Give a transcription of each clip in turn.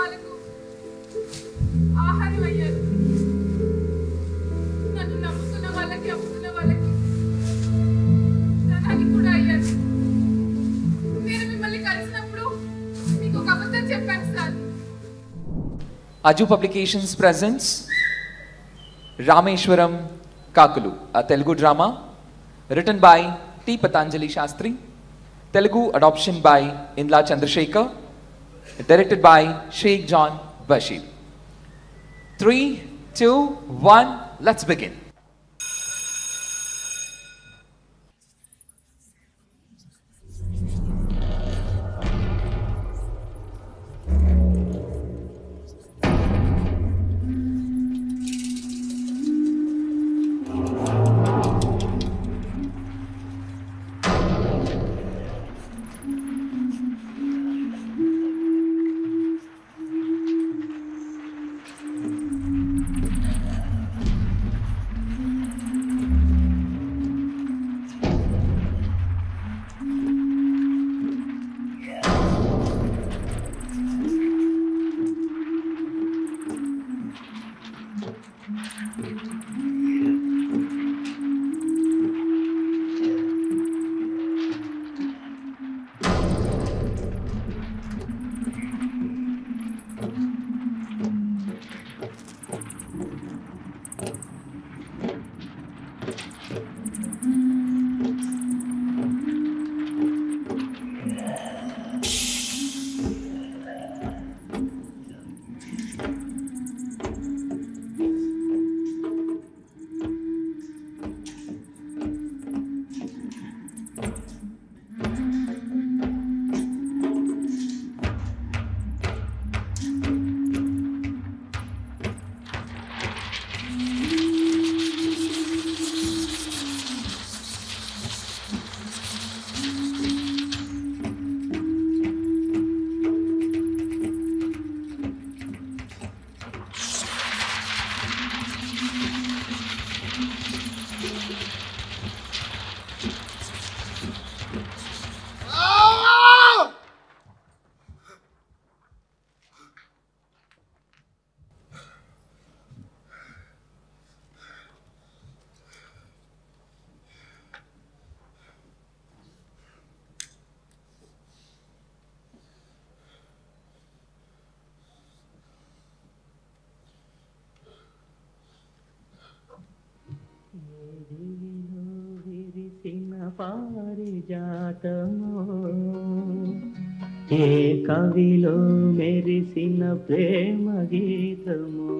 స్నేహాలకు ఆహారం అయ్యారు. నన్ను నమ్ముతున్న వాళ్ళకి అమ్ముతున్న వాళ్ళకి ధనానికి కూడా అయ్యారు. నేను మిమ్మల్ని కలిసినప్పుడు మీకు ఒక అబద్ధం చెప్పాను sir. Aju Publications presents Rameshwaram Kakulu, a Telugu drama written by T. Patanjali Shastri, Telugu adoption by Indla Chandrasekhar, directed by Sheikh John Bashir. 3, 2, 1, let's begin. పారిజాతము ఏ కవిలో మెరిసిన ప్రేమ గీతము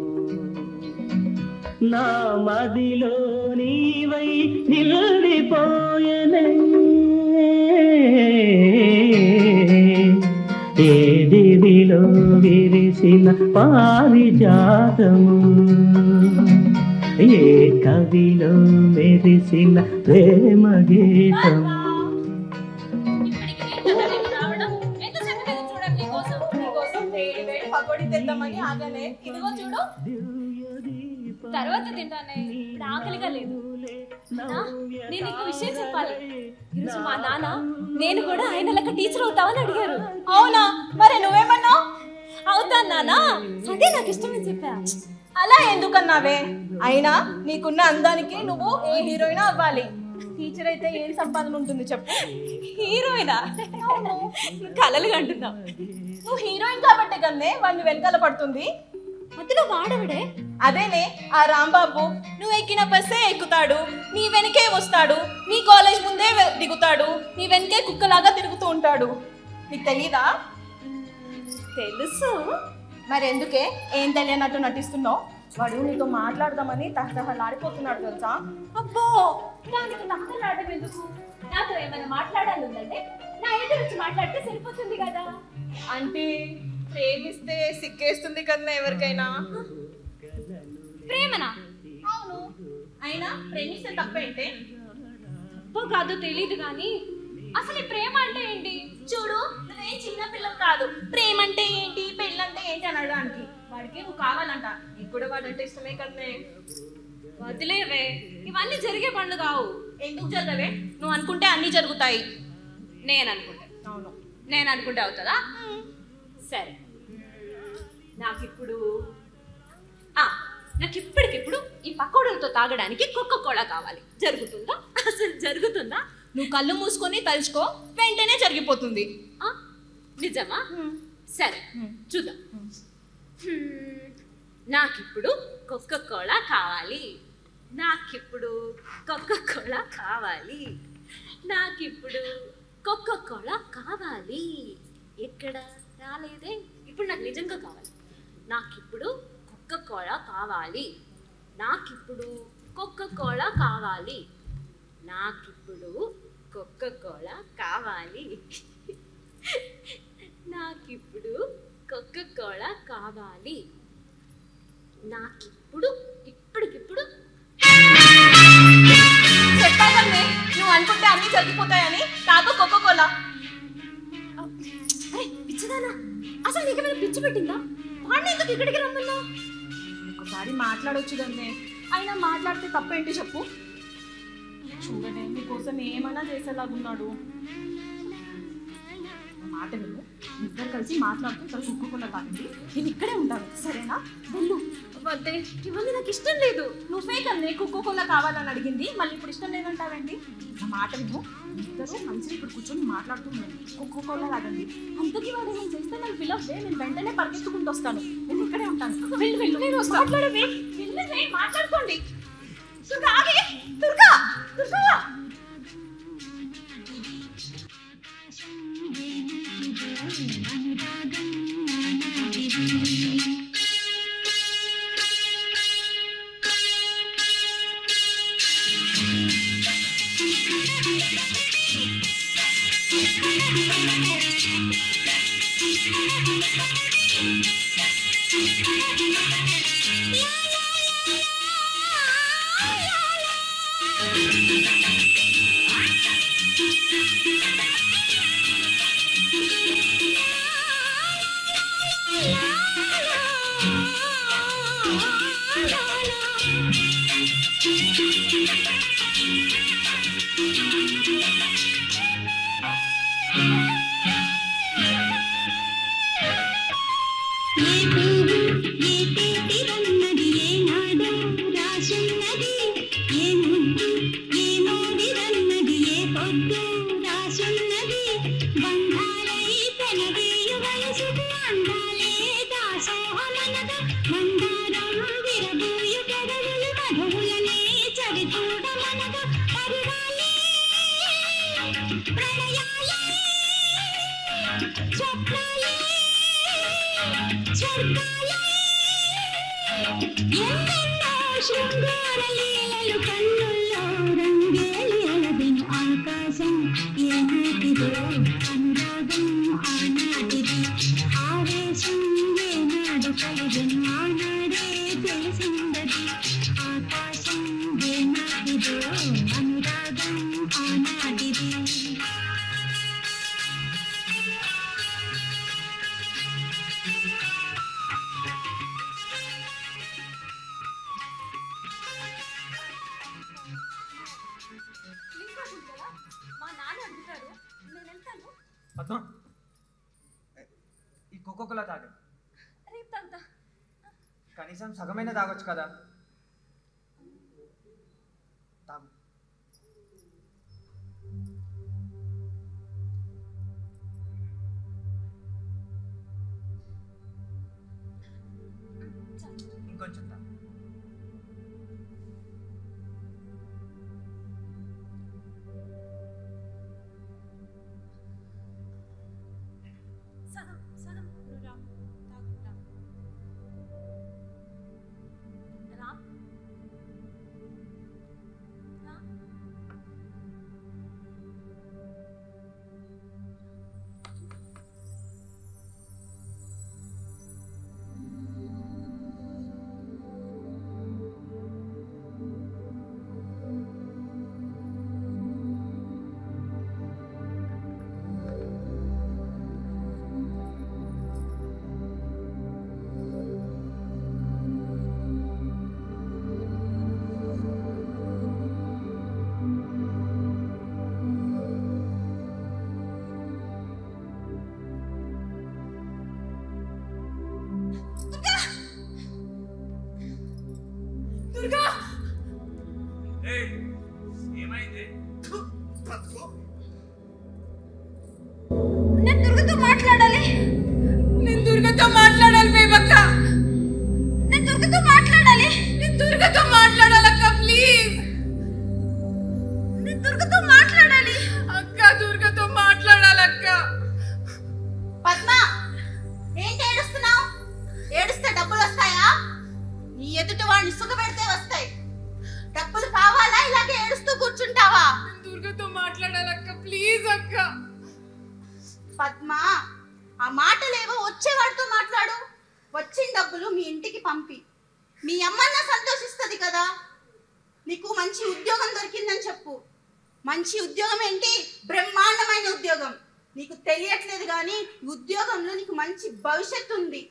నా మదిలో నీవై నిలిపోయనే ఏ దివిలో విరిసిన పారిజాతము ఏ కవిలో మెరిసిన ప్రేమ గీతం. తర్వాత తింటానే, ఇప్పుడు ఆకలిగా లేదు. నేను నీకు విషయం చెప్పాలి. ఈరోజు మా నాన్న నేను కూడా ఆయన లెక్క టీచర్ అవుతావని అడిగారు. అవునా? మరి నువ్వేమన్నావు? అవుతాను నాన్న, అదే నాకు ఇష్టమని చెప్పా. అలా ఎందుకన్నావే? అయినా నీకున్న అందానికి నువ్వు ఏ హీరోయిన్ అవ్వాలి. టీచర్ అయితే ఏం సంపాదన ఉంటుంది చెప్పు. హీరోయినా? కలలు కంటున్నావు. నువ్వు హీరోయిన్ కాబట్టి కన్నే వాడిని వెనకాల పడుతుంది. మధ్యలో వాడవిడే. అదేనే ఆ రాంబాబు, నువ్వు ఎక్కిన బస్సే ఎక్కుతాడు, నీ వెనకే వస్తాడు, నీ కాలేజ్ ముందే దిగుతాడు, నీ వెనకే కుక్కలాగా తిరుగుతూ ఉంటాడు. నీకు తెలీదా? తెలుసు. మరి ఎందుకే ఏం తెలియనట్టు నటిస్తున్నావు? వాడు నీతో మాట్లాడదామని తహతహలాడిపోతున్నాడు తెలుసా? అబ్బో, దానికి తహతహలాడడం ఎందుకు? నాతో ఏమైనా మాట్లాడాలి ఉందంటే నా ఎదురు వచ్చి మాట్లాడితే సరిపోతుంది కదా. అంటే ప్రేమిస్తే సిగ్గేస్తుంది కదా ఎవరికైనా. ప్రేమనా? అవును. అయినా ప్రేమిస్తే తప్పేంటే? తప్పో కాదో తెలీదు కానీ అసలు ఈ ప్రేమ అంటే ఏంటి? చూడు, నువ్వేం చిన్న పిల్లలు కాదు. ప్రేమ అంటే ఏంటి, పెళ్ళంటే ఏంటి అని అడగడానికి. వాడికి నువ్వు కావాలంట. నీకు కూడా వాడంటే ఇష్టమే కదే. వదిలేవే, ఇవన్నీ జరిగే పనులు కావు. ఎందుకు జరగవే? నువ్వు అనుకుంటే అన్నీ జరుగుతాయి. నేను అనుకుంటా. అవును. నేను అనుకుంటే అవుతుందా? సరే, నాకిప్పుడు నాకు ఇప్పటికిప్పుడు ఈ పకోడీలతో తాగడానికి కోకో కోలా కావాలి. జరుగుతుందా? అసలు జరుగుతుందా? నువ్వు కళ్ళు మూసుకొని తలుచుకో, వెంటనే జరిగిపోతుంది. నిజమా? సరే చూద్దాం. నాకిప్పుడు కోకో కోలా కావాలి. నాకిప్పుడు కోకో కోలా కావాలి. నాకిప్పుడు కోకో కోలా కావాలి. ఎక్కడ రాలేదే? ఇప్పుడు నాకు నిజంగా కావాలి. నాకిప్పుడు కోకో కోలా కావాలి. నాకిప్పుడు కోకో కోలా కావాలి. నాకిప్పుడు కోకో కోలా కావాలి. నాకిప్పుడు కోకో కోలా కావాలి. నాకిప్పుడు ఇప్పటికిప్పుడు చెప్పాలండి, నువ్వు అనుకుంటే అన్నీ జరిగిపోతాయని. తాగు కోకో కోలా. అరే పిచ్చిదానా, అసలు నీకేమైనా పిచ్చి పెట్టిందా? వాడిని ఎందుకు ఇక్కడికి రమ్మన్నా? ఒకసారి మాట్లాడొచ్చు కదే. అయినా మాట్లాడితే తప్పేంటి చెప్పు? చూడనే నీకోసం ఏమైనా చేసేలాగున్నాడు. మాట విను, ఇద్దరు కలిసి మాట్లాడుతూ ఇక్కడ కుక్కకుండా తాగింది. నేను ఇక్కడే ఉంటాను, సరేనా? వెళ్ళు. వద్దే, ఇవన్నీ నాకు ఇష్టం లేదు. నువ్వే కదే కుక్కకుండా కావాలని అడిగింది, మళ్ళీ ఇప్పుడు ఇష్టం లేదంటావేంటి? నా మాట విను, ఇద్దరు కలిసి ఇప్పుడు కూర్చొని మాట్లాడుతున్నాను. కుక్కకోలా తాగండి. అంతకీ వాడు నేను చేస్తే నన్ను పిలవే, నేను వెంటనే పరిగెత్తుకుంటూ వస్తాను. నేను ఇక్కడే ఉంటాను. వెళ్ళు వెళ్ళు, నేను మాట్లాడవే. వెళ్ళవే, మాట్లాడుకోండి. దుర్గా ఆగే, దుర్గా దుర్గా. మా నాన్న అడుగుతారు, నేను వెళ్తాను. పద్మ, ఈ కోకో కోలా తాగు. రేపు తాగుతా. కనీసం సగమైనా తాగొచ్చు కదా. తాగు. ఇంకొంచెం తాగు. సగం సగం రామ్ తాగు రామ్. రామ్ రామ్ దుర్గా ఏమైంది? నేను దుర్గతో మాట్లాడాలి. నేను దుర్గతో మాట్లాడాలి బేబక్క. నేను దుర్గతో మాట్లాడాలి. నేను దుర్గతో మాట్లాడాలక్క ప్లీజ్. నేను దుర్గతో మాట్లాడాలి అక్క. దుర్గతో మాట్లాడాలక్క. పద్మ ఏంటి ఏడుస్తున్నావు? ఏడిస్తే డబ్బులు వస్తాయా? నీ ఎదుటి వాడిని సుఖపెడితే వస్తాయి. డబ్బులు కావాలా? ఇలాగే ఏడుస్తూ కూర్చుంటావా? నేను దుర్గతో మాట్లాడాలక్క ప్లీజ్ అక్క. పద్మ ఆ మాటలేవో వచ్చేవాడితో మాట్లాడు. వచ్చిన డబ్బులు మీ ఇంటికి పంపి మీ అమ్మన్న సంతోషిస్తుంది కదా. నీకు మంచి ఉద్యోగం దొరికిందని చెప్పు. మంచి ఉద్యోగం ఏంటి? బ్రహ్మాండమైన ఉద్యోగం. నీకు తెలియట్లేదు కానీ ఉద్యోగంలో నీకు మంచి భవిష్యత్తు ఉంది.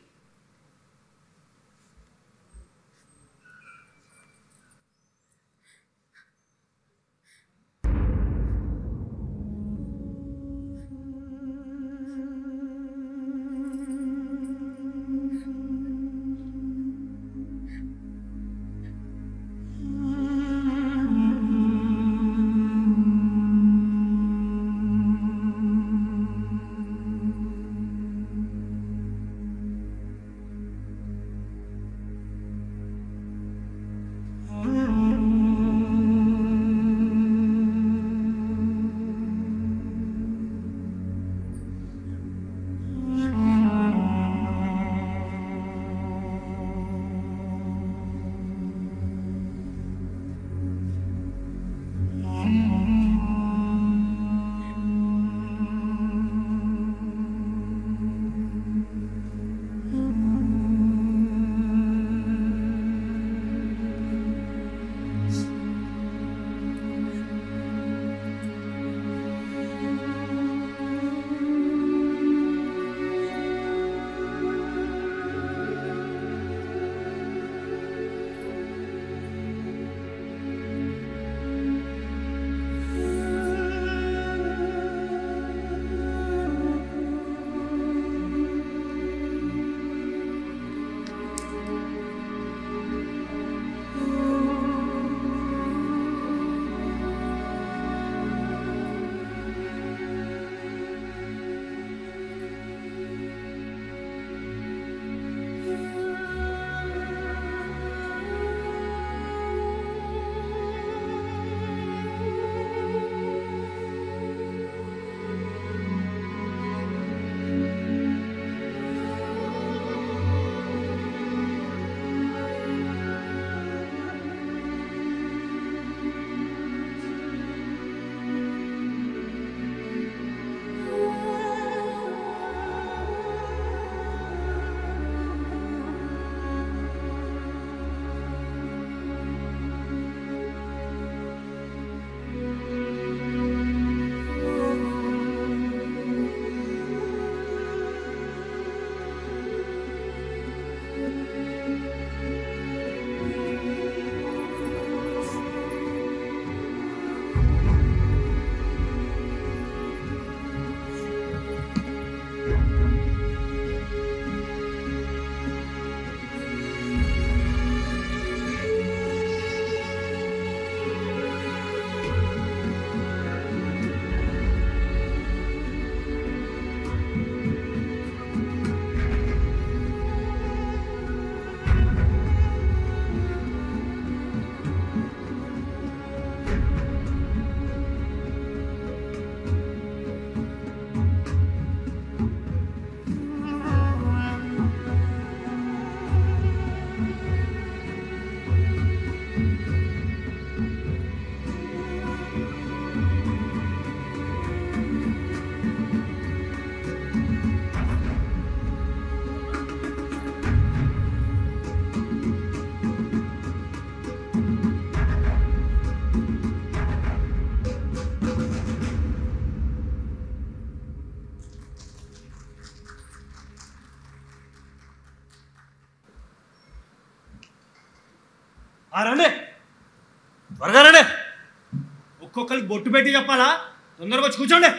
రండి, త్వరగా రండి. ఒక్కొక్కరికి బొట్టు పెట్టి చెప్పాలా? తొందరగా వచ్చి కూర్చోండి.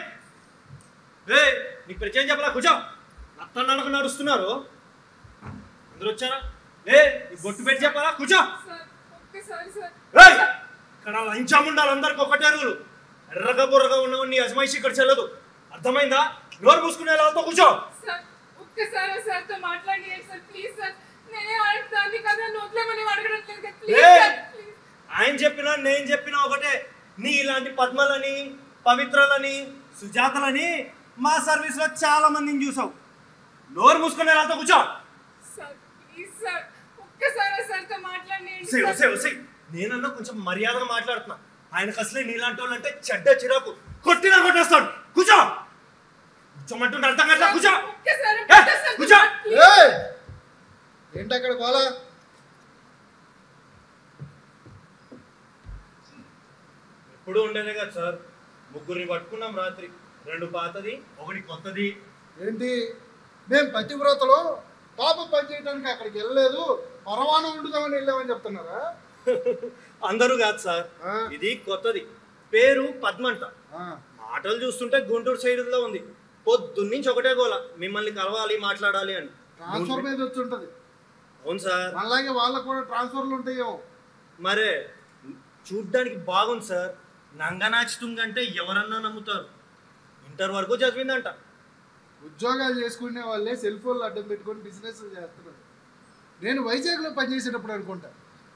నీకు పరిచయం చెప్పాలా? కూర్చో. నత్తలు నడక నడుస్తున్నారు. అందరూ వచ్చారా? నీకు బొట్టు పెట్టి చెప్పాలా? కూర్చో. ఏయ్! ఇక్కడ లంచం ఉండాలి అందరికి ఒకటే రూలు. ఎర్రగా బుర్రగా ఉన్న నీ అజమాయిషి ఇక్కడ చెల్లదు. అర్థమైందా? నోరు మూసుకునే వాళ్ళతో కూర్చో. సార్ ఒక్కసారి సార్తో మాట్లాడియండి సార్ ప్లీజ్ సార్. నేనే అడుగుతాను కదా నోట్లేమని అడగట్లేదు కదా ప్లీజ్ సార్ ప్లీజ్. ఆయన చెప్పినా నేను చెప్పినా ఒకటే. నీ ఇలాంటి పద్మలని, పవిత్రలని, సుజాతలని మా సర్వీస్ లో చాలా మందిని చూసావు. నోరు మూసుకునే వాళ్ళతో కూర్చో. సార్ ప్లీజ్ సార్ ఒక్కసారి సార్తో మాట్లాడియండి ఒసేయ్, సార్. ఒసేయ్, ఒసేయ్. నేనన్నా కొంచెం మర్యాదగా మాట్లాడుతున్నా. ఆయనకు అసలే నీలాంటి వాళ్ళు అంటే చెడ్డ చిరాకు. కొట్టినా కొట్టేస్తాడు. కూర్చో. కూర్చోమంటుంటే అర్థం కదా. కూర్చో. ఒక్కసారి ఏ, కూర్చో. ఏంటి అక్కడ గోలా? ఎప్పుడు ఉండేదే కదా సార్. ముగ్గురిని పట్టుకున్నాం రాత్రి. 2 పాతది, 1 కొత్తది. ఏంటి మేము పతివ్రతలో పాప పని చేయడానికి అక్కడికి వెళ్ళలేదు, పరవాణం వండుదామని వెళ్ళామని చెప్తున్నారా? అందరూ కాదు సార్, ఇది కొత్తది. పేరు పద్మంట. మాటలు చూస్తుంటే గుంటూరు సైడ్ లో ఉంది. పొద్దున్నుంచి ఒకటే గోల, మిమ్మల్ని కలవాలి మాట్లాడాలి అని. ట్రాన్స్ఫర్ మీద వచ్చి ఉంటది. అవును సార్. అలాగే వాళ్ళకు కూడా ట్రాన్స్ఫర్లు ఉంటాయేమో. మరే చూడ్డానికి బాగుంది సార్. నంగనాచుతుందంటే ఎవరన్నా నమ్ముతారు. ఇంటర్ వరకు చదివిందంట. ఉద్యోగాలు చేసుకునే వాళ్ళే సెల్ ఫోన్లు అడ్డం పెట్టుకొని బిజినెస్ చేస్తున్నారు. నేను వైజాగ్లో పనిచేసేటప్పుడు అనుకుంటా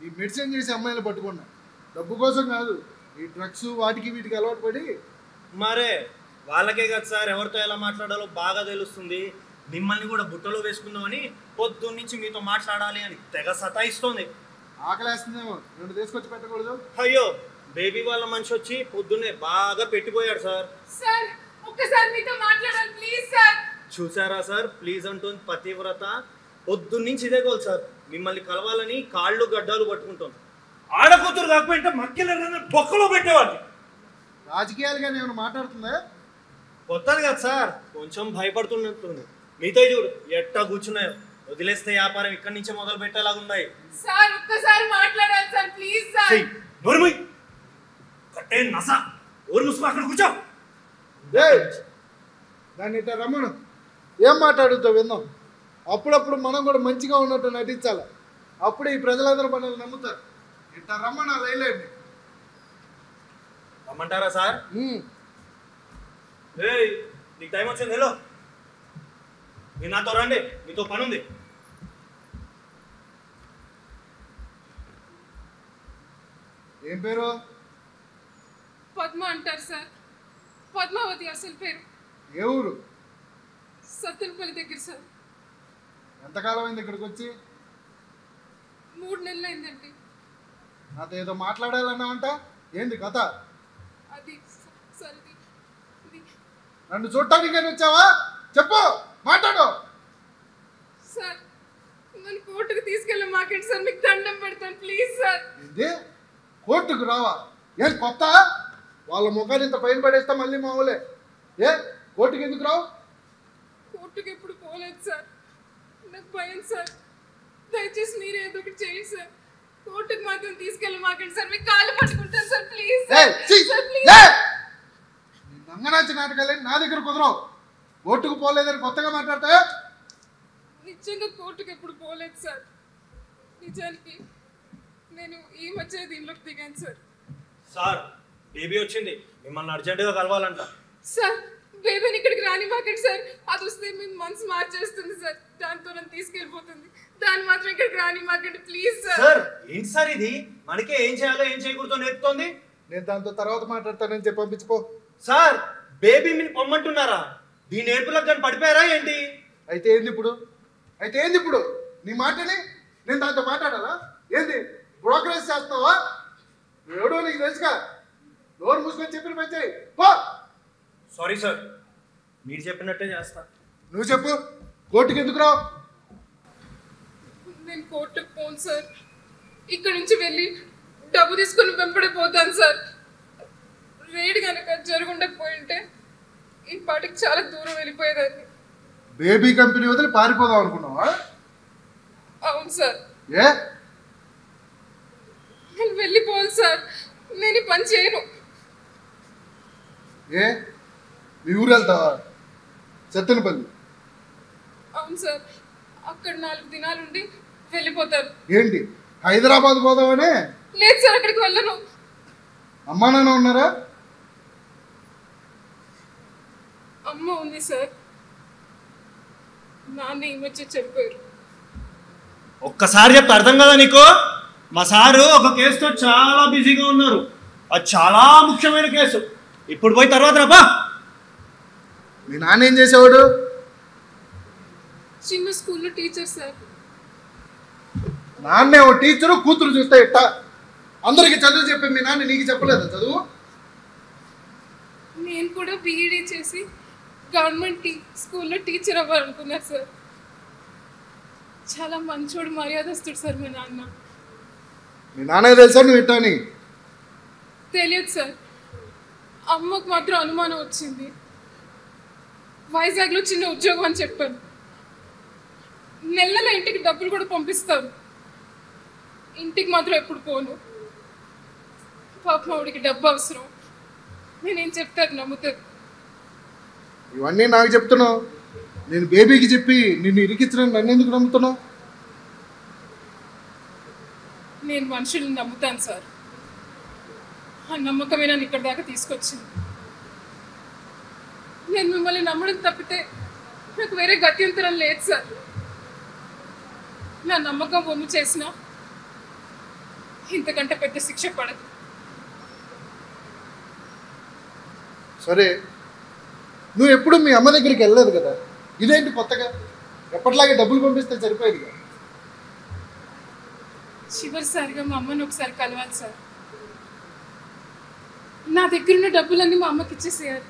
ఈ మెడిసిన్ చేసే అమ్మాయిలు పట్టుకున్నా. డబ్బు కోసం కాదు, ఈ డ్రగ్స్ వాటికి వీటికి అలవాటు పడి. మరే వాళ్ళకే కదా సార్ ఎవరితో ఎలా మాట్లాడాలో బాగా తెలుస్తుంది. మిమ్మల్ని కూడా బుట్టలో వేసుకుందామని పొద్దున్నుంచి మీతో మాట్లాడాలి అని తెగ సతాయిస్తోంది. ఆకలేస్తుందేమో, 2 తీసుకొచ్చి పెట్టకూడదు? అయ్యో, బేబీ వాళ్ళ మనిషి వచ్చి పొద్దున్నే బాగా పెట్టిపోయాడు సార్. సార్ ఒక్కసారి మీతో మాట్లాడాలి ప్లీజ్ సార్. చూసారా సార్, ప్లీజ్ అంటుంది పతివ్రత. పొద్దున్నుంచి ఇదే గోల్ సార్, మిమ్మల్ని కలవాలని కాళ్ళు గడ్డాలు పట్టుకుంటుంది. ఆడకూతురు కాకపోయింటే మక్కిలన్నీ బొక్కలో పెట్టేవాడిని. రాజకీయాలుగా నేను మాట్లాడుతుందా? కొత్తది కదా సార్, కొంచెం భయపడుతున్నట్టుంది. మీతో చూడు ఎట్టా కూర్చున్నాయో. వదిలేస్తే వ్యాపారం ఇక్కడి నుంచే మొదలు పెట్టేలాగా ఉన్నాయి. సార్ ఒక్కసారి మాట్లాడాలి సార్ ప్లీజ్ సార్. కట్టే నస ఊరు ముసుకు అక్కడ కూర్చో. దాన్ని ఇట్లా రమ్మను, ఏం మాట్లాడుద్దో విందాం. అప్పుడప్పుడు మనం కూడా మంచిగా ఉన్నట్టు నటించాలి. అప్పుడే ఈ ప్రజలందరూ మనల్ని నమ్ముతారు. ఇట్లా రమ్మను రైలేండి. రమ్మంటారా సార్? ఏయ్, నీకు టైం వచ్చింది. హలో, మీరు నాతో రండి, మీతో పని ఉంది. ఏం పేరు? పద్మ అంటారు సార్. పద్మావతి అసలు పేరు. ఏ ఊరు? సత్తెనపల్లి దగ్గర సార్. ఎంతకాలం అయింది ఇక్కడికి వచ్చి? 3 నెలలు అయిందండి. నాతో ఏదో మాట్లాడాలన్నావంట, ఏంది కథ? అది సార్ నన్ను చూడటానికి వచ్చావా? చెప్పు, మాట్లాడు. సార్ నన్ను కోర్టుకు తీసుకెళ్ళి మాకండి సార్, మీకు దండం పెడతాను ప్లీజ్ సార్. ఇది కోర్టుకు రావా? ఏం కొత్త? వాళ్ళ ముఖాన్ని ఇంత పైన పడేస్తా మళ్ళీ మామూలే. ఏ కోర్టుకు ఎందుకు రావు? కోర్టుకు ఎప్పుడు పోలేదు సార్, నాకు భయం సార్. దయచేసి మీరు ఏదో ఒకటి చేయండి సార్. కోర్టుకు మాత్రం తీసుకెళ్ళి మాకండి సార్, మీకు కాళ్ళు పట్టుకుంటాను సార్ ప్లీజ్ సార్. నంగనాచి నాటకాలని నా దగ్గర కుదరవు. కోర్టుకు పోలేదని కొత్తగా మాట్లాడతా? నిజంగా కోర్టుకు ఎప్పుడు పోలేదు సార్. నిజానికి నేను ఈ మధ్య దీనిలోకి దిగాను సార్. సార్, బేబీ వచ్చింది, మిమ్మల్ని అర్జెంటుగా కలవాలంట. సార్ బేబీని ఇక్కడికి రానివ్వకండి సార్. అది వస్తే మీ మనసు మార్చేస్తుంది సార్, దాంతో నన్ను తీసుకెళ్ళిపోతుంది. దాన్ని మాత్రం ఇక్కడికి రానివ్వకండి ప్లీజ్ సార్. సార్ ఏంటి సార్ ఇది? మనకే ఏం చేయాలో ఏం చేయకూడదో నేర్పుతోంది. నేను దాంతో తర్వాత మాట్లాడతానని చెప్పి పంపించుకో. సార్, బేబీ మీరు పొమ్మంటున్నారా? దీని నేర్పులకు కానీ పడిపోయారా ఏంటి? అయితే ఏంది ఇప్పుడు? నీ మాటని నేను దాంతో మాట్లాడాలా? ఏంది బ్రోకరేజ్ చేస్తావా? ఎవడో నీకు తెలుసుగా. నోరు మూసుకొని చెప్పిన పని చేయి. సారీ సార్, మీరు చెప్పినట్టే చేస్తా. నువ్వు చెప్పు, కోర్టుకి ఎందుకు రావు? నేను కోర్టుకు పోను సార్. ఇక్కడ నుంచి వెళ్ళి డబ్బు తీసుకుని వెంబడిపోతాను సార్. రేడ్ కనుక జరుగుండకపోయింటే ఈ పాటికి చాలా దూరం వెళ్ళిపోయేదాన్ని. బేబీ కంపెనీ వదిలి పారిపోదాం అనుకున్నావా? అవును సార్. ఏ నేను వెళ్ళిపోవాలి సార్, నేను ఈ పని చేయను. ఏ మీ ఊరు వెళ్తావా? సత్తెనపల్లి. అవును సార్, అక్కడ 4 దినాలుండి వెళ్ళిపోతాను. ఏంటి హైదరాబాద్ పోదామనే? లేదు సార్, అక్కడికి వెళ్ళను. అమ్మా నాన్న ఉన్నారా? అమ్మ ఉంది సార్, నాన్న ఈ మధ్య చనిపోయారు. ఒక్కసారి చెప్తే అర్థం కదా నీకు? మా సారు ఒక కేసుతో చాలా బిజీగా ఉన్నారు. అది చాలా ముఖ్యమైన కేసు. ఇప్పుడు పోయి తర్వాత రాబా. మీ నాన్న ఏం చేసేవాడు? చిన్న స్కూల్లో టీచర్ సార్. నాన్నే ఓ టీచరు, కూతురు చూస్తే ఇట్ట. అందరికి చదువు చెప్పి మీ నాన్న నీకు చెప్పలేదా చదువు? నేను కూడా బీఈడీ చేసి గవర్నమెంట్ స్కూల్లో టీచర్ అవ్వాలనుకున్నారు సార్. చాలా మంచోడు, మర్యాదస్తుడు సార్ మా నాన్న. మీ నాన్నకి తెలుసా నువ్వు ఇట్టా అని? తెలియదు సార్, అమ్మకు మాత్రం అనుమానం వచ్చింది. వైజాగ్లో చిన్న ఉద్యోగం అని చెప్పాను. నెల ఇంటికి డబ్బులు కూడా పంపిస్తాను, ఇంటికి మాత్రం ఎప్పుడు పోను. పాపం ఆవిడికి డబ్బు అవసరం, నేనేం చెప్తే అది నమ్ముతుంది. ఇవన్నీ నాకు చెప్తున్నావు, నేను బేబీకి చెప్పి నిన్ను ఇరికించడానికి నన్ను ఎందుకు నమ్ముతున్నావు? నేను మనుషుల్ని నమ్ముతాను సార్, ఆ నమ్మకమే నన్ను ఇక్కడి దాకా తీసుకొచ్చింది. నేను మిమ్మల్ని నమ్మడం తప్పితే నాకు వేరే గత్యంతరం లేదు సార్. నా నమ్మకం వమ్ము చేసినా ఇంతకంటే పెద్ద శిక్ష పడదు. సరే, నువ్వు ఎప్పుడు మీ అమ్మ దగ్గరికి వెళ్ళలేదు కదా, ఇదేంటి కొత్తగా? ఎప్పటిలాగే డబ్బులు పంపిస్తే సరిపోయేది కదా. చివరిసారిగా మా అమ్మని ఒకసారి కలవాలి సార్. నా దగ్గర ఉన్న డబ్బులన్నీ మా అమ్మకి ఇచ్చేసేయాలి.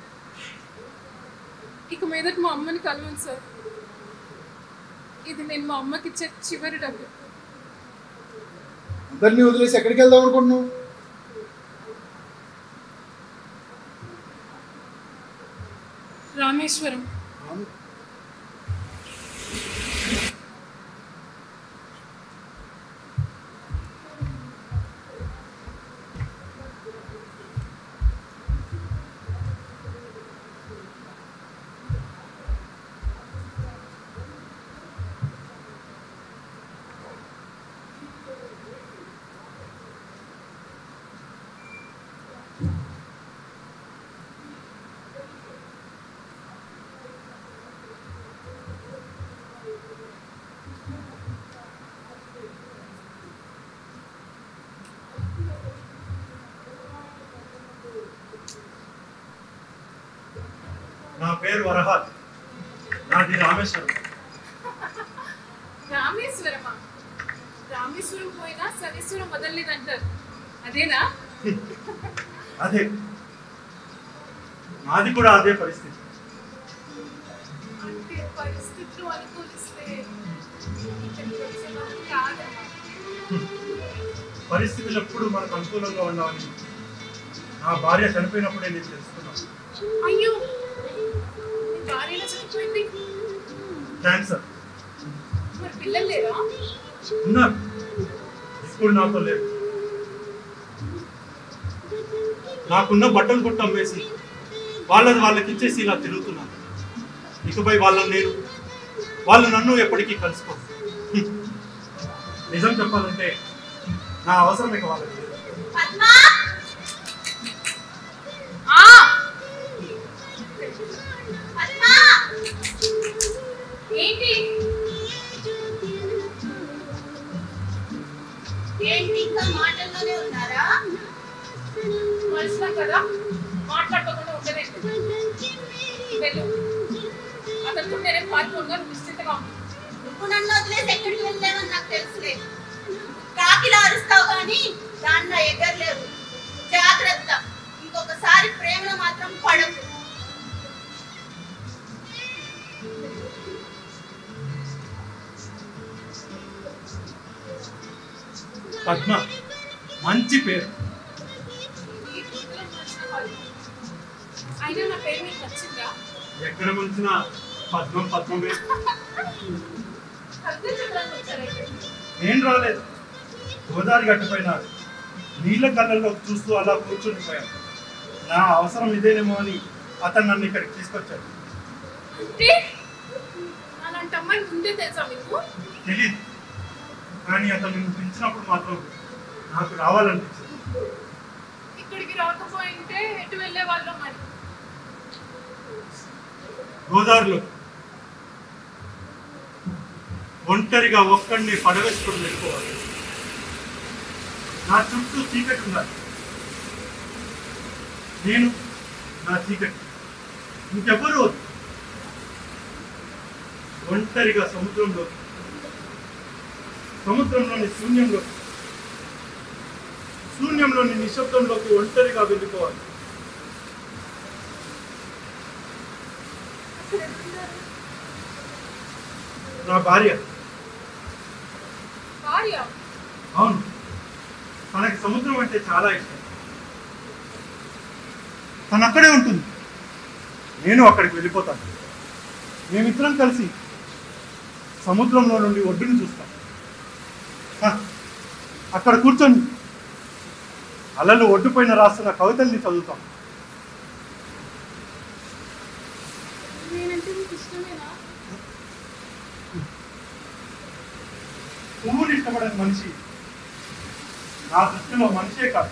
ఇక మీదట మా అమ్మని కలవాలి సార్. ఇది నేను మా అమ్మకి ఇచ్చే చివరి డబ్బు. అందరినీ వదిలేసి ఎక్కడికి వెళ్దాం అనుకుంటున్నావు? రామేశ్వరం. నా పేరు వరహాద్, నాది రామేశ్వరం. రామేశ్వరమా? రామేశ్వరం పోయినా శనీశ్వరం వదలలేదంటారు, అదేనా? అదే, నాది కూడా అదే పరిస్థితి. అంటే పరిస్థితులు అనుకూలిస్తే కాదమ్మా. పరిస్థితులు ఎప్పుడు మనకు అనుకూలంగా ఉండాలని నా భార్య చనిపోయినప్పుడే నేను తెలుసుకున్నాను. అయ్యో, భార్యలో చనిపోయింది. క్యాన్సర్. మరి పిల్లలు లేరా? ఉన్నారు, ఇప్పుడు నాతో లేదు. నాకున్న బట్టలు కొట్టు అమ్మేసి వాళ్ళని వాళ్ళకి ఇచ్చేసి ఇలా తిరుగుతున్నాను. ఇకపై వాళ్ళు నన్ను ఎప్పటికీ కలుసుకో. నిజం చెప్పాలంటే నా అవసరం ఇక వాళ్ళకి లేదు. ఏంటి ఇంకా మాటల్లోనే ఉన్నారా? మనుషులం కదా, మాట్లాడుకోకుండా ఉండలేదు. వెళ్ళు, అతనితో నేనే పాల్గొన్నా, నిశ్చితంగా ఉంది. నువ్వు నన్ను వదిలేసి ఎక్కడికి వెళ్ళావని నాకు తెలుసులే. కాకిలా అరుస్తావు కానీ దాంట్లో ఎగరలేవు. జాగ్రత్త, ఇంకొకసారి ప్రేమలో మాత్రం పడకు. పద్మ మంచి పేరు. అయినా నా పేరు మీకు నచ్చిందా? ఎక్కడ మంచినా పద్మమే. అర్థం చెప్పడానికి వచ్చారైతే. నేను రాలేదు, గోదావరి గట్టుపైన నీళ్ళ కళ్ళల్లో చూస్తూ అలా కూర్చుండిపోయాను. నా అవసరం ఇదేనేమో అని అతను నన్ను ఇక్కడికి తీసుకొచ్చాడు. అంటే అలాంటి అమ్మాయి ముందే తెలుసా మీకు? తెలీదు, కానీ అతను నిన్ను పిలిచినప్పుడు మాత్రం నాకు రావాలనిపించింది. ఇక్కడికి రాకపోయింటే ఎటు వెళ్ళే వాళ్ళం మరి? గోదావరిలో ఒంటరిగా ఒక్కడిని పడవేసుకొని వెళ్ళిపోవాలి. నా చుట్టూ చీకటి ఉండాలి. నేను నా చీకటి ఇంకెవ్వరూ వద్దు. ఒంటరిగా సముద్రంలోని శూన్యంలోని నిశ్శబ్దంలోకి ఒంటరిగా వెళ్ళిపోవాలి. నా భార్య. అవును, తనకి సముద్రం అంటే చాలా ఇష్టం. తను అక్కడే ఉంటుంది, నేను అక్కడికి వెళ్ళిపోతాను. మేమిద్దరం కలిసి సముద్రంలో నుండి ఒడ్డును చూస్తాం. అక్కడ కూర్చొని అలలు ఒడ్డుపైన రాస్తున్న కవితల్ని చదువుతాం. పువ్వుని ఇష్టపడని మనిషి నా దృష్టిలో మనిషే కాదు.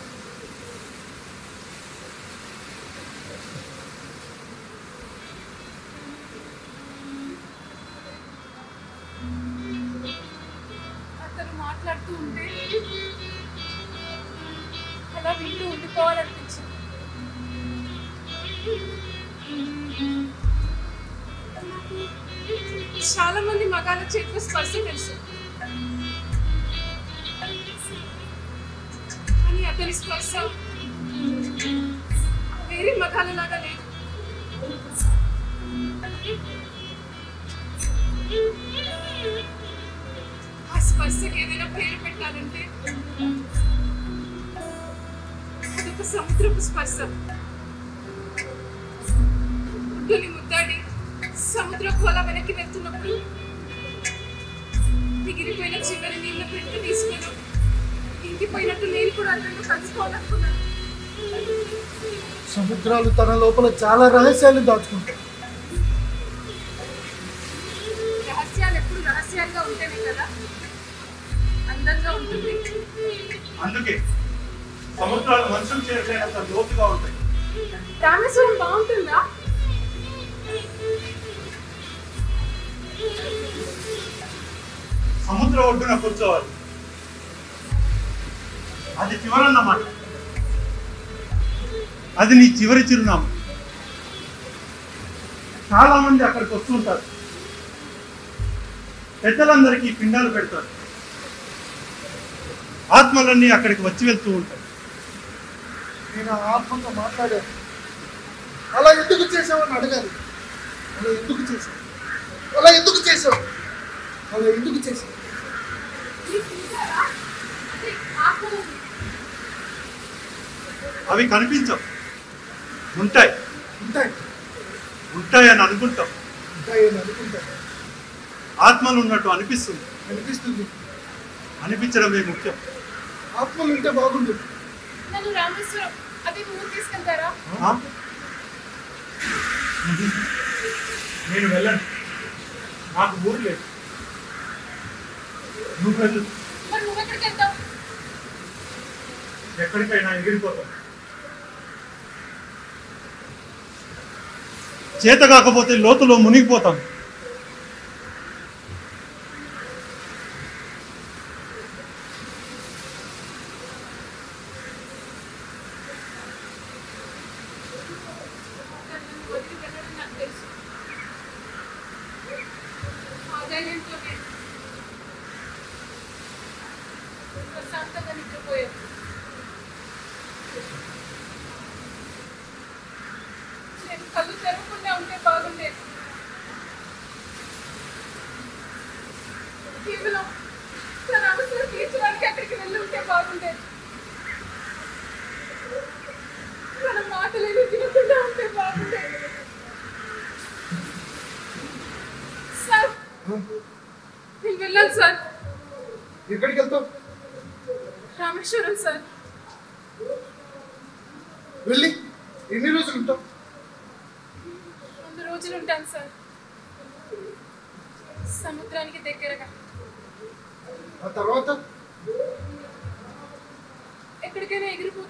అతను మాట్లాడుతూ ఉంటే అలా వింటూ ఉండిపోవాలనిపించింది. చాలా మంది మగాళ్ళ చేతిలో స్పర్శ తెలుసు, కానీ అతని స్పర్శ వేరే మగాళ్ళలాగా లేదు. ఆ స్పర్శకి ఏదైనా పేరు పెట్టాలంటే అదొక సముద్రపు స్పర్శ. ఒడ్డుని ముద్దాడి సముద్రపు అలా వెనక్కి వెళ్తున్నప్పుడు మిగిలిపోయిన చివరి నీళ్ళ పెట్టి తీసుకుని ఇంకిపోయినట్టు నేను కూడా అతను కలుసుకోవాలనుకున్నాను. సముద్రాలు తన లోపల చాలా రహస్యాలు దాచుకుంటాయి. రహస్యాలు ఎప్పుడు రహస్యాలుగా ఉంటేనే కదా అందంగా ఉంటుంది. అందుకే సముద్రాలు మనుషులు చేరలేనంత లోతుగా ఉంటాయి. రామేశ్వరం బాగుంటుందా? సముద్ర ఒడ్డున కూర్చోవాలి, అది చివరన్నమాట. అది నీ చివరి చిరునామా. చాలా మంది అక్కడికి వస్తుంటారు, పెద్దలందరికీ పిండాలు పెడతారు. ఆత్మలన్నీ అక్కడికి వచ్చి వెళ్తూ ఉంటాయి. నేను ఆ ఆత్మతో మాట్లాడాను. అలా ఎందుకు చేసావని అడగాలి. అలా ఎందుకు చేసావు, అలా ఎందుకు చేసావు, అలా ఎందుకు చేసావు? అవి కనిపించవు, ఉంటాయి. ఉంటాయి ఉంటాయని అనుకుంటాం. ఉంటాయని అనుకుంటాను. ఆత్మలు ఉన్నట్టు అనిపిస్తుంది. అనిపిస్తుంది. అనిపించడమే ముఖ్యం. ఆత్మలు ఉంటే బాగుండు. నన్ను రామేశ్వరం అది నువ్వు తీసుకెళ్తారా? నేను వెళ్ళను, నాకు ఊరు లేదు. నువ్వు వెళ్ళు. మరి నువ్వు ఎక్కడికి వెళ్తావు? ఎక్కడికైనా ఎగిరిపోతాం. చేత కాకపోతే లోతులో మునిగిపోతాం. వదిలి వెళ్ళడం నాకు తెలుసు. ఆ ధైర్యంతోనే ప్రశాంతంగా నిద్రపోయాను. నేను కళ్ళు తెరవకుండా ఉంటే బాగుండేది. కేవలం తన అవసరం తీర్చడానికి అక్కడికి వెళ్ళి ఉంటే బాగుండేది. తన మాటలేవి వినకుండా ఉంటే బాగుండేది. సార్, నేను వెళ్ళాను సార్. ఎక్కడికి వెళ్తావు? రామేశ్వరం సార్. వెళ్ళి ఎన్ని రోజులు ఉంటావు? 2 రోజులు ఉంటాను సార్. సముద్రానికి దగ్గరగా. ఆ తర్వాత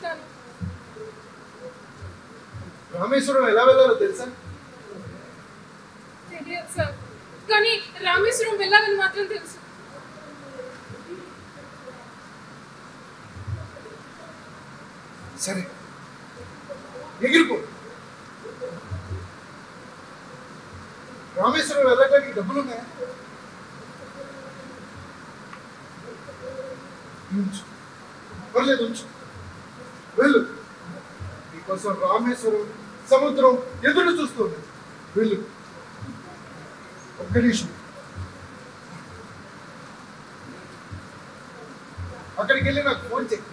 వెళ్తాను. రామేశ్వరం ఎలా వెళ్ళాలో తెలుసా? తెలియదు సార్, కానీ రామేశ్వరం వెళ్ళాలని మాత్రం తెలుసు. సరే, ఎగిరిపో. రామేశ్వరం వెళ్ళడానికి డబ్బులు ఉన్నాయా? ఉంచు, పర్లేదు ఉంచు, వెళ్ళు. నీకోసం రామేశ్వరం సముద్రం ఎదురు చూస్తుంది. వెళ్ళు. ఒక్క నిమిషం. అక్కడికి వెళ్ళి నాకు ఫోన్ చేయి.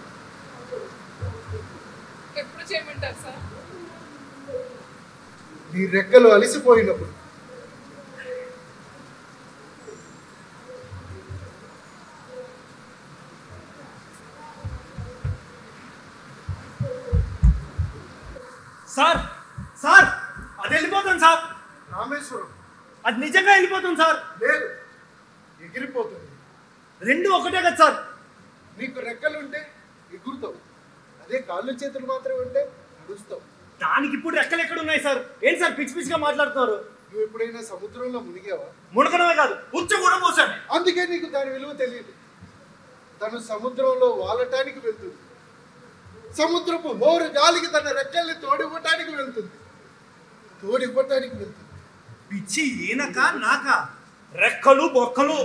ఎప్పుడు చేయమంటారు సార్? నీ రెక్కలు అలిసిపోయినప్పుడు. సార్ సార్ అది వెళ్ళిపోతుంది సార్. రామేశ్వరం అది నిజంగా వెళ్ళిపోతుంది సార్. లేదు, ఎగిరిపోతుంది. రెండు ఒకటే కదా సార్. నీకు రెక్కలుంటే ఎగురుతావు, అదే కాళ్ళు చేతులు మాత్రమే ఉంటే నడుస్తావు. దానికి ఇప్పుడు రెక్కలు ఎక్కడ ఉన్నాయి సార్? ఏంటి సార్ పిచ్చి పిచ్చిగా మాట్లాడుతున్నారు? నువ్వు ఎప్పుడైనా సముద్రంలో మునిగావా? మునకడమే కాదు, ఉచ్చ కూడా పోసాడు. అందుకే నీకు దాని విలువ తెలియదు. తను సముద్రంలో వాలటానికి వెళ్తుంది. సముద్రపు హోరు గాలికి తన రెక్కల్ని తోడివ్వటానికి వెళ్తుంది. పిచ్చి ఈనక నాక రెక్కలు బొక్కలు.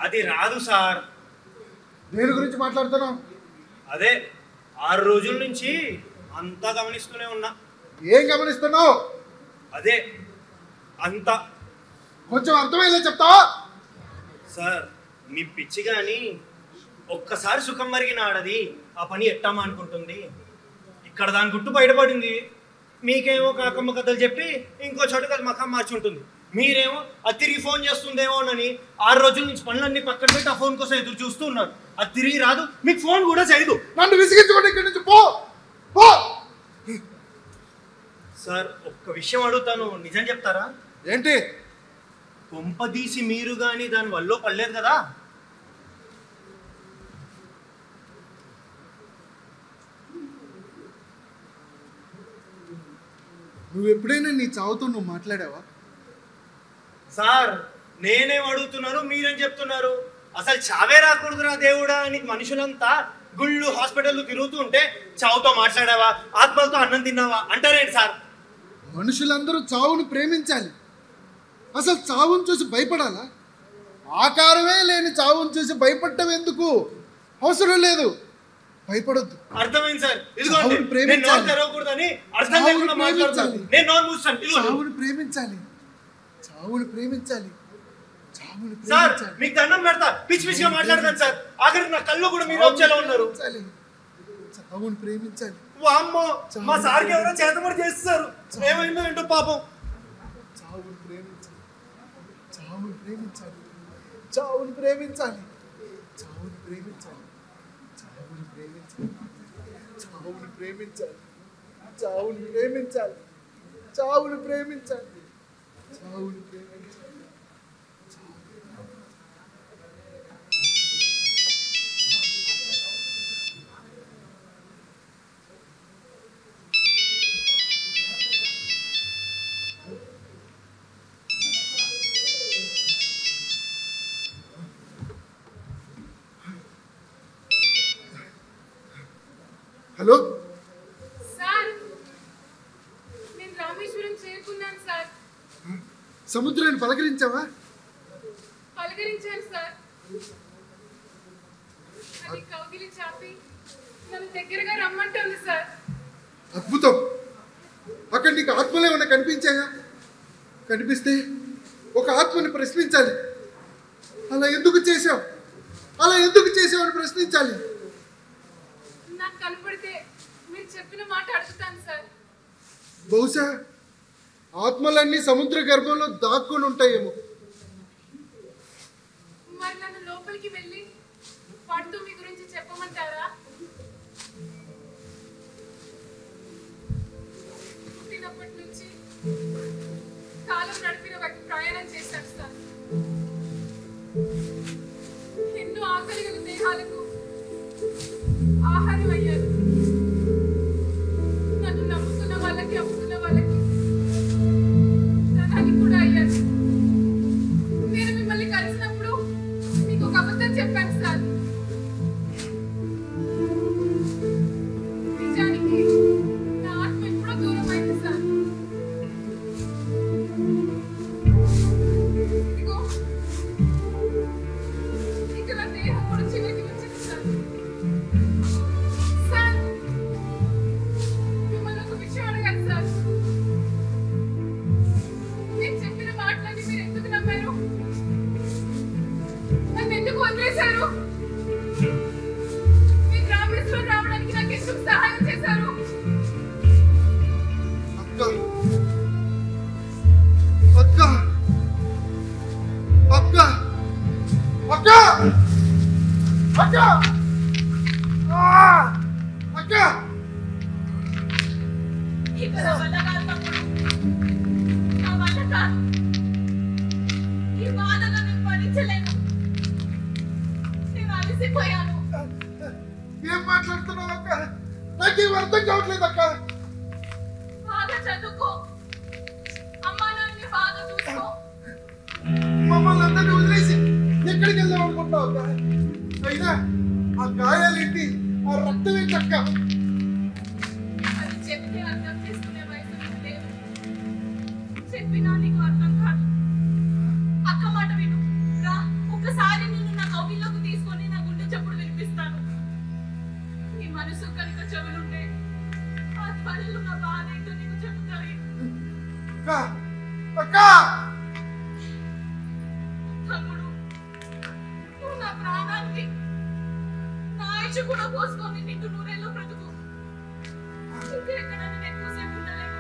అది రాదు సార్. దేని గురించి మాట్లాడుతున్నావు? అదే 6 రోజుల నుంచి అంతా గమనిస్తూనే ఉన్నా. ఏం గమనిస్తున్నావు? అదే అంతా. కొంచెం అర్థమయ్యేలా చెప్తావా? సార్ మీ పిచ్చి కానీ ఒక్కసారి సుఖం మరిగిన ఆడది ఆ పని ఎట్టామా అనుకుంటుంది. ఇక్కడ దాని గుట్టు బయటపడింది. మీకేమో కాకమ్మ కథలు చెప్పి ఇంకో చోట అది మకం మార్చి ఉంటుంది. మీరేమో అది తిరిగి ఫోన్ చేస్తుందేమోనని 6 రోజుల నుంచి పనులన్నీ పక్కన పెట్టి ఆ ఫోన్ కోసం ఎదురు చూస్తూ ఉన్నారు. అది తిరిగి రాదు, మీకు ఫోన్ కూడా చేయదు. నన్ను విసిగించుకోండి, ఇక్కడి నుంచి పో పో. సార్ ఒక్క విషయం అడుగుతాను, నిజం చెప్తారా? ఏంటి? కొంపదీసి మీరు కానీ దాని వల్ల పడలేదు కదా? నువ్వు ఎప్పుడైనా నీ చావుతో నువ్వు మాట్లాడావా? సార్ నేనేం అడుగుతున్నాను, మీరేం చెప్తున్నారు? అసలు చావే రాకూడదురా దేవుడా అని మనుషులంతా గుళ్ళు హాస్పిటల్ తిరుగుతూ ఉంటే చావుతో మాట్లాడావా, ఆత్మలతో అన్నం తిన్నావా అంటారేంటి సార్? మనుషులందరూ చావును ప్రేమించాలి. అసలు చావును చూసి భయపడాలా? ఆకారమే లేని చావును చూసి భయపడటం ఎందుకు? అవసరం లేదు, భయపడొద్దు. అర్థమైంది సార్. ఇదిగోండి నేను నోరు తెరవకూడదని అర్థం లేకుండా మాట్లాడుతాను. నేను నోరు మూస్తాను. చావును ప్రేమించాలి, చావును ప్రేమించాలి, చావును సార్ ప్రేమించాలి. మీకు దండం పెడతా, పిచ్చి పిచ్చిగా మాట్లాడతాను సార్. ఆఖరికి నా కళ్ళు కూడా మీరు వచ్చేలా ఉన్నారు. చావుని ప్రేమించాలి. వామ్మో మా సార్కి ఎవరో చేతబడి చేస్తారు. ఏమైందో ఏంటో పాపం. చావుని ప్రేమించాలి. చావుని ప్రేమించాలి. చావుని ప్రేమించాలి. చావుని ప్రేమించాలి. చావుని ప్రేమించాలి. చావుని ప్రేమించాలి. చావుని ప్రేమించాలి. చావుని ప్రేమించాలి. చావుని ప్రేమించాలి. హలో సార్, నేను రామేశ్వరం చేరుకున్నాను సార్. సముద్రాన్ని పలకరించావా? పలకరించాను సార్. అది కౌగిలి చాపి నన్ను దగ్గరగా రమ్మంటుంది సార్. అద్భుతం. అక్కడ నీకు ఆత్మలు ఏమైనా కనిపించాయా? కనిపిస్తే ఒక ఆత్మని ప్రశ్నించాలి. అలా ఎందుకు చేశావు, అలా ఎందుకు చేసావు అని ప్రశ్నించాలి. నాకు కనపడితే మీరు చెప్పిన మాట అడుగుతాను సార్. బహుశా ఆత్మలన్నీ సముద్ర గర్భంలో దాక్కుని ఉంటాయేమో. మరి నన్ను లోపలికి వెళ్ళి వాటితో మీ గురించి చెప్పమంటారా? పుట్టినప్పటి నుంచి కాలం నడిపిన వాటి ప్రయాణం చేశాను సార్. ఎన్నో ఆకలి గల దేహాలకు ఆహారం అయ్యారు. నన్ను నమ్ముకున్న వాళ్ళకి, అమ్ముకున్న వాళ్ళకి ధనానికి కూడా అయ్యారు. నేను మిమ్మల్ని కలిసినప్పుడు మీకు ఒక అబద్ధం చెప్పాను సార్. నిజానికి నా ఆత్మ ఎప్పుడో దూరం అయింది సార్. ఇదిగో ఇక నా దేహం కూడా చివరికి వచ్చింది సార్. సార్, మిమ్మల్ని ఒక విషయం అడగాలి సార్. నేను చెప్పిన మాటలన్నీ మీరు ఎందుకు నమ్మారు? నన్ను ఎందుకు వదిలేశారు? మీరు రామేశ్వరం రావడానికి నాకు ఎందుకు సహాయం చేశారు? అక్క అక్క అక్క అక్క అక్క అక్క ఇక నా వల్ల కాదు తమ్ముడు, నా వల్ల కాదు. ఈ బాధను నేను భరించలేను. నేను అలసిపోయాను. ఏం మాట్లాడుతున్నావు అక్క? నాకేం అర్థం కావట్లేదు అక్క. బాగా చదువుకో, అమ్మా నాన్నని బాగా చూసుకో. మమ్మల్ని అందరినీ వదిలేసి ఎక్కడికి వెళ్దాం అనుకుంటున్నావు అక్క? అయినా ఆ గాయాలేంటి, ఆ రక్తం ఏంటి అక్క? అది చెప్తే అర్థం చేసుకునే వయసు నీకు లేదు. చెప్పినా నీకు అర్థం కాదు. అక్క మాట విను. రా, ఒక్కసారి నిన్ను నా కౌగిల్లోకి తీసుకొని నా గుండె చప్పుడు వినిపిస్తాను. నీ మనసు కనుక చెవులుంటే ఆ ధ్వనులు నా బాధ ఏంటో నీకు చెప్తాయి. అక్క అక్క తమ్ముడు, నువ్వు నా ప్రాణానికి నా ఆయుష్ కూడా పోసుకొని నిన్ను నూరేళ్ళు బ్రతుకు. ఇంకా ఎక్కడ నేను ఎక్కువసేపు ఉండలేను.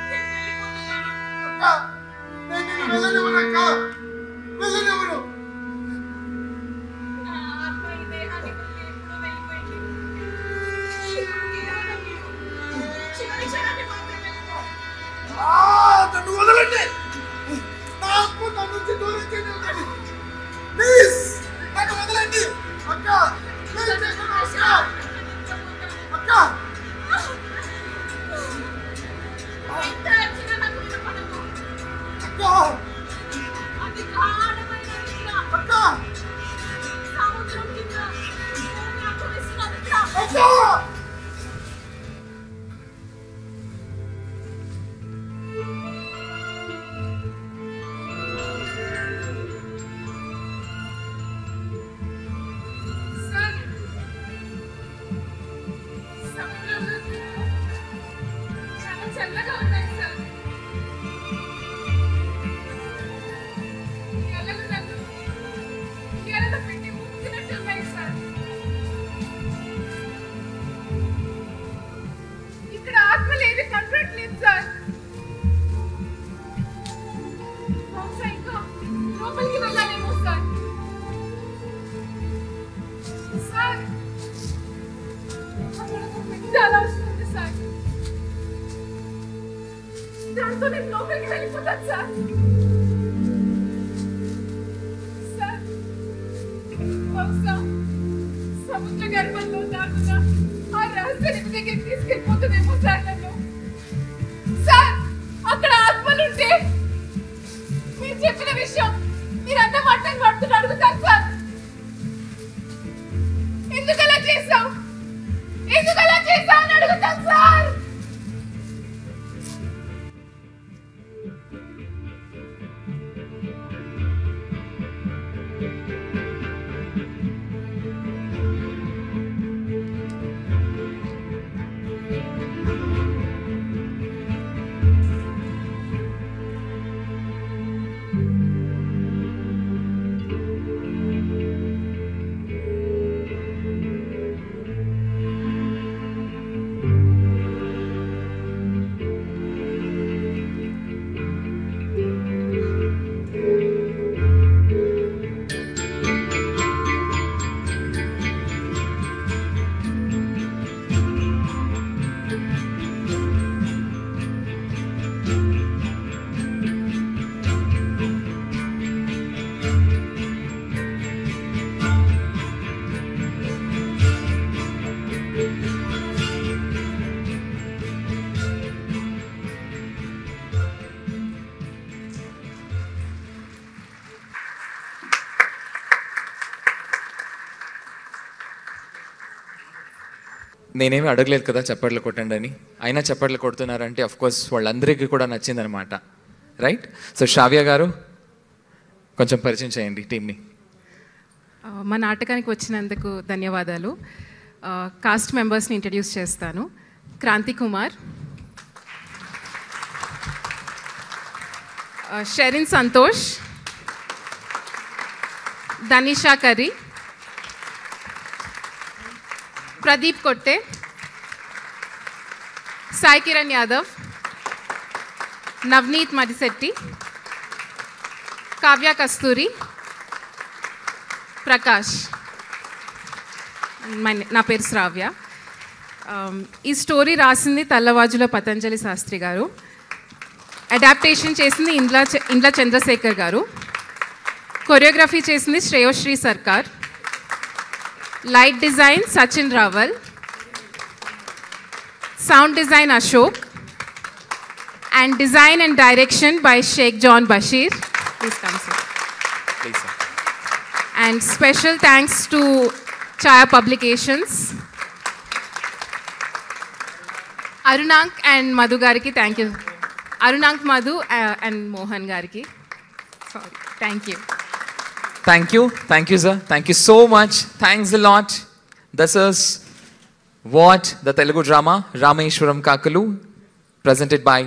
నేను వెళ్ళిపోతున్నాను. అక్క నేను నిన్ను వెళ్ళనివ్వను అక్క, వెళ్ళనివ్వను. నా ఆత్మ ఈ దేహాన్ని వదిలి ఎప్పుడో వెళ్ళిపోయింది. కేవలం మీరు చివరి క్షణాన్ని మాత్రమే ఉందో. నన్ను వదలండి. నా ఆత్మ నా నుంచి దూరం చేయనివ్వండి. ప్లీజ్ నన్ను వదలండి అక్క. ప్లీజ్ నన్ను అక్క అక్క. ఎంత అరిచినా నాకు వినపడదు. అక్క అది గాఢమైన నిద్ర. అక్క సముద్రం కింద భూమి అక్కువేస్తున్న నిద్ర. అక్క. సార్, దాంతో నేను లోపలికి వెళ్ళిపోతాను సార్. సార్, బహుశా సముద్ర గర్భంలో దాగున్న ఆ రహస్య నిధి దగ్గరికి తీసుకెళ్ళిపోతుందేమో సార్ నన్ను. సార్, అక్కడ ఆత్మలుంటే మీరు చెప్పిన విషయం మీరు అన్న మాటలు పడుతున్న అడుగుతాను సార్. ఎందుకలా చేశావు అని అడుగుతాను సార్. నేనేమి అడగలేదు కదా చప్పట్లు కొట్టండి అని, అయినా చప్పట్లు కొడుతున్నారంటే అఫ్కోర్స్ వాళ్ళందరికీ కూడా నచ్చిందనమాట, రైట్? సో శ్రావ్య గారు కొంచెం పరిచయం చేయండి టీంని. మా నాటకానికి వచ్చినందుకు ధన్యవాదాలు. కాస్ట్ మెంబర్స్ని ఇంట్రడ్యూస్ చేస్తాను. క్రాంతి కుమార్, షెరిన్ సంతోష్, దనిషా కర్రీ, ప్రదీప్ కొట్టే, సాయి కిరణ్ యాదవ్, నవనీత్ మడిశెట్టి, కావ్య కస్తూరి, ప్రకాష్. నా పేరు శ్రావ్య. ఈ స్టోరీ రాసింది తల్లవాజుల పతంజలి శాస్త్రి గారు, అడాప్టేషన్ చేసింది ఇంద్ల చంద్రశేఖర్ గారు, కొరియోగ్రఫీ చేసింది శ్రేయోశ్రీ సర్కార్, light design Sachin Rawal, sound design Ashok, and design and direction by Sheikh John Bashir. Please come, sir. Please, sir. And special thanks to Chaya Publications, Arunank and Madhu Gariki. Thank you. Arunank, Madhu and Mohan Gariki. Sorry. Thank you. Thank you. Thank you, sir. Thank you so much. Thanks a lot. This is what the Telugu drama Rameshwaram Kakalu, presented by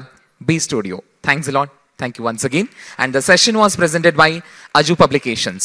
B Studio. Thanks a lot. Thank you once again. And the session was presented by Aju Publications.